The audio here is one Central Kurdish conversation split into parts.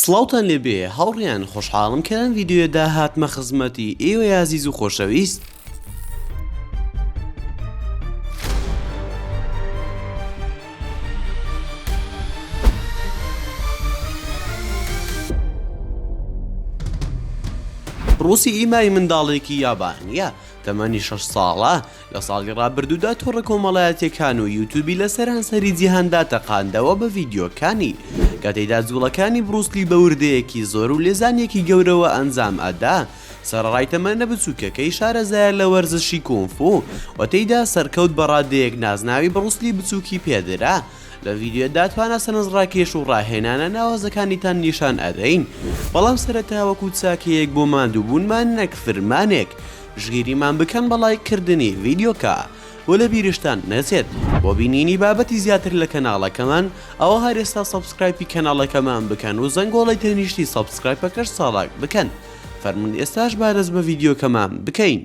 سڵاوتان لێبێ هاوڕێیان خۆشحاڵم کە لەم ڤیدیۆدا هاتمە خزمەتی ئێوە عەزیز و خۆشەویست. ڕووسی ئیمای منداڵێکی یابانیە تەمەنی 6 ساڵە لە ساڵی ڕابردوودا تۆڕە کۆمەڵایەتیەکان و یوتیوبی لە سەرانسەری جیهاندا تەقاندەوە بە ڤیدیۆکانی کە تێیدا جوڵەکانی بروسلی بە وردەیەکی زۆر و لێزانێکی گەورەوە ئەنجام ئەدا. سەرڕای تەمەنە بچووکەکەی شارەزایە لە وەرزشی کونفو و تێیدا سەرکەوت بە ڕادەیەک نازناوی بروسلی بچووکی پێدرا. لە ڤیدیۆدا توانە سەرنجڕاکێش و ڕاهێنانە ناوازەکانیتان نیشان ئەدەین، بەڵام سەرەتا وەکو چاکەیەک بۆ ماندووبوونمان نەک فرمانێک ژگیریمان بکەن بەڵایکردنی ڤیدیۆکە و لە بیرشتان نەچێت. بۆ بینینی بابەتی زیاتر لە کەناڵەکەمان ئەوە هەر ئێستا سەبسکرایبی کەناڵەکەمان بکەن و زەنگۆڵی تەنیشتی سەبسکرایبەکەش ساڵاک بکەن. فەرمون ئێستاش بارەز بە ڤیدیۆکەمان بکەین.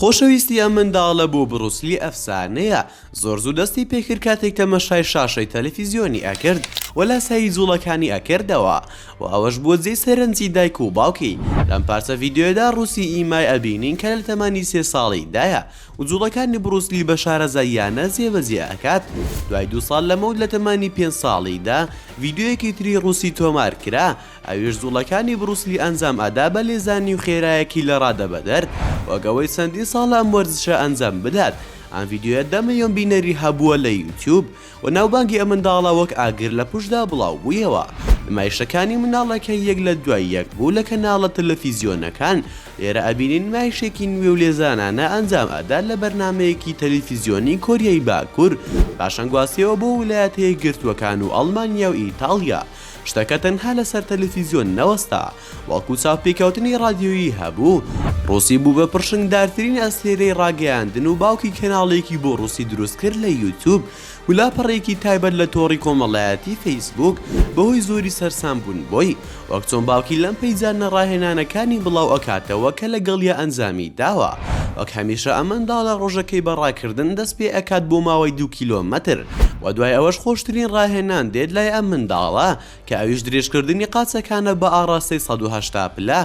خۆشەویستی ئەم منداڵە بۆ بروسلی ئەفسانەیە زۆر زوو دەستی پێکرد کاتێک تەمەشای شاشەی تەلەڤیزیۆنی ئەکرد و لە سایی جوڵەکانی ئەکردەوە و ئەوەش بۆ جێی سەرنجی دایک و باوکی. لەم پارچە ڤیدیۆدا ڕووسی ئیمای ئەبینین کە لە تەمەنی 3 ساڵیدایە و جوڵەکانی بروسلی بە شارەزاییانە جێبەجێ ئەکات. دوای 2 ساڵ لەمەوت لە تەمەنی 5 ساڵیدا ڤیدیۆیەکی تری ڕووسی تۆمار کرا ئەویش جوڵەکانی بروسلی ئەنجام ئەدا بە لێزانی و خێرایەکی لە ڕادەبەدەر وەگەوەی چەندی ساڵە ئەم وەرزشە ئەنجام بدات. ئەم ڤیدیۆیە 10 ملیۆن بینەری هەبووە لە یوتیوب و ناوبانگی ئەم منداڵە وەک ئاگر لە پشتدا بڵاو بوویەوە. نمایشەکانی مناڵەکە یەک لە دوای یەک بوو لە کەناڵە تەلەڤیزیۆنەکان. لێرە ئەبینین نمایشێکی نوێ و لێزانانە ئەنجام ئەدا لە بەرنامەیەکی تەلەڤیزیۆنی کۆریای باکوور پاشانگواستیەوە بۆ ویلایەتە یەکگرتووەکان و ئەڵمانیا و ئیتاڵیا. شتەکە تەنها لەسەر تەلەڤیزیۆن نەوەستا، وەکو چاوپێکەوتنی رادیۆیی هەبوو. ڕووسی بوو بە پرشنگدارترین ئەستێرەی ڕاگەیاندن و باوکی کەناڵێکی بۆ ڕووسی دروست کرد لە یوتیوب و لاپەڕێکی تایبەت لە تۆڕی کۆمەڵایەتی فەیسبووک بەهۆی زۆری سەرسام بوون بۆی، وەک چۆن باوکی لەم پەیجانە ڕاهێنانەکانی بڵاو ئەکاتەوە کە لەگەڵیە ئەنجامی داوە. وەک هەمیشە ئەم منداڵە ڕۆژەکەی بەڕاکردن دەست پێ ئەکات بۆ ماوەی 2 کیلۆمەتر و دوای ئەوەش خۆشترین ڕاهێنان دێت لای ئەم منداڵە کە ئەویش درێژکردنی قاچەکانە بە ئاڕاستەی 180 پلە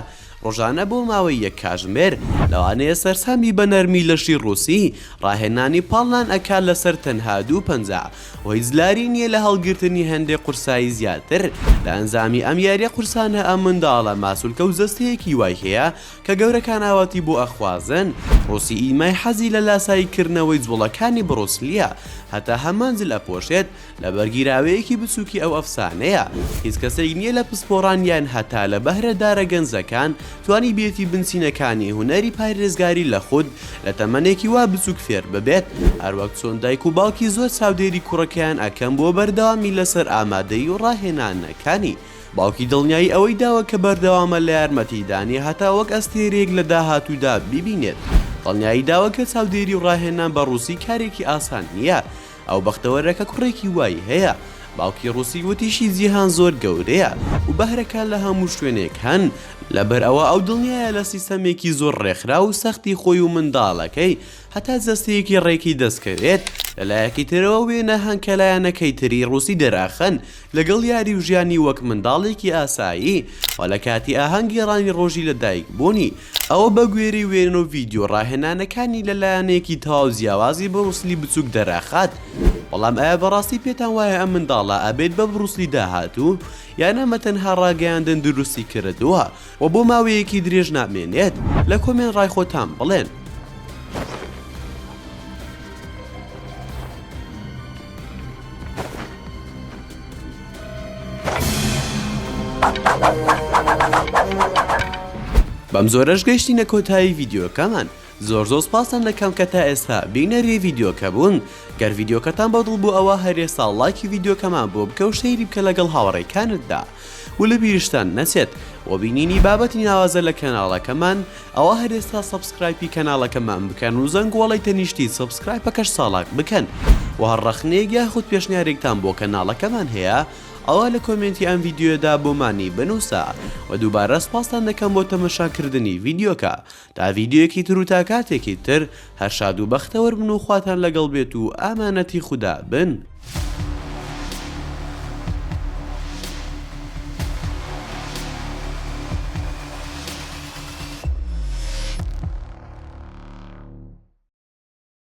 ڕۆژانە بۆ ماوەی 1 کاتژمێر. لەوانەیە سەرسامی بە نەرمی لەشی ڕووسی ڕاهێنانی پاڵان ئەکات لەسەر تەنها 2.50 و هیچ لاری نییە لە هەڵگرتنی هەندێک قورسایی زیاتر. لە ئەنجامی ئەم یاریە قورسانە ئەم منداڵە ماسوولکە و جەستەیەکی وای هەیە کە گەورەکان ئاواتی بۆ ئەخوازن. ڕووسی ئیمای حەزی لە لاساییکردنەوەی جوڵەکانی بروسلیە هەتا هەمانجل ئەپۆشێت لە بەرگیراوەیەکی بچووکی ئەو ئەفسانەیە. هیچ کەسێک نییە لە پسپۆڕان یان هەتا لە بەهرەدارە گەنجەکان توانی بێتی بنچینەکانی هونەری پارێزگاری لە خود لە تەمەنێکی وا بچووک فێر ببێت. هەروەک چۆن دایک و باوکی زۆر چاودێری کوڕەکەیان ئەکەم بۆ بەردەوامی لەسەر ئامادەی و ڕاهێنانەکانی. باوکی دڵنیایی ئەوەی داوە کە بەردەوامە لە یارمەتیدانی هەتا وەک ئەستێرێک لە داهاتوودا ببینێت. دڵنیایی داوە کە چاودێری و ڕاهێنان بە ڕووسی کارێکی ئاسان نییە. ئەو بەختەوەرەکە کوڕێکی وای هەیە. باوکی ڕووسی وتیشی جیهان زۆر گەورەیە و بەهرەکان لە هەموو شوێنێک هەن، لەبەر ئەوە ئەو دڵنیایە لە سیستەمێکی زۆر ڕێکخرا و سەختی خۆی و منداڵەکەی هەتا جەستەیەکی ڕێکی دەستکەوێت. لەلایەکی ترەوە وێنە هەنکەلایەنەکەی تری ڕووسی دەراخەن لەگەڵ یاری و ژیانی وەک منداڵێکی ئاسایی و لە کاتی ئاهەنگی ڕانی ڕۆژی لە دایک بوونی. ئەوە بە گوێرەی وێنە و ڤیدیۆ ڕاهێنانەکانی لەلایەنێکی تەواو جیاوازی بروسلی بچووک دەراخات. بەڵام ئایا بەڕاستی پێتان وایە ئەم منداڵە ئەبێت بە بروسلی داهاتوو یان ئەمە تەنها ڕاگەیاندن دروستی کردووە و بۆ ماوەیەکی درێژ نامێنێت؟ لە کۆمێن ڕای خۆتان بڵێن. بەم زۆرەش گەیشتینە کۆتایی ڤیدیۆکەمان. زۆر سپاسان دەکەم کە تا ئێستا بینەری ڤیدیۆکە بوون. گەر ڤیدیۆکەتان بەدڵ بوو ئەوە هەر ئێستا لایکی ڤیدیۆکەمان بۆ بکە و شەیری بکە لەگەڵ هاوڕێکانتدا و لە بیرشتان نەچێت و بینینی بابەتی ناوازە لە کەناڵەکەمان ئەوە هەر ئێستا سەبسکرایبی کەناڵەکەمان بکەن و زەنگۆڵی تەنیشتی سەبسکرایبەکەش ساڵاک بکەن و هەڕەخنەیەک یاخود پێشنیارێکتان بۆ کەناڵەکەمان هەیە ئەوە لە کۆمنتی ئەم ڤیددیۆدا بۆمانی بنووسە و دووبارە سپاسان دەکەم بۆ تەمەشاکردنی ڤیددیۆکە تا ڤیددیۆکی تر و تا کاتێکی تر هەر شاد و بەختەوەربن و خواتان لەگەڵ بێت و ئامانەتی خودا بن.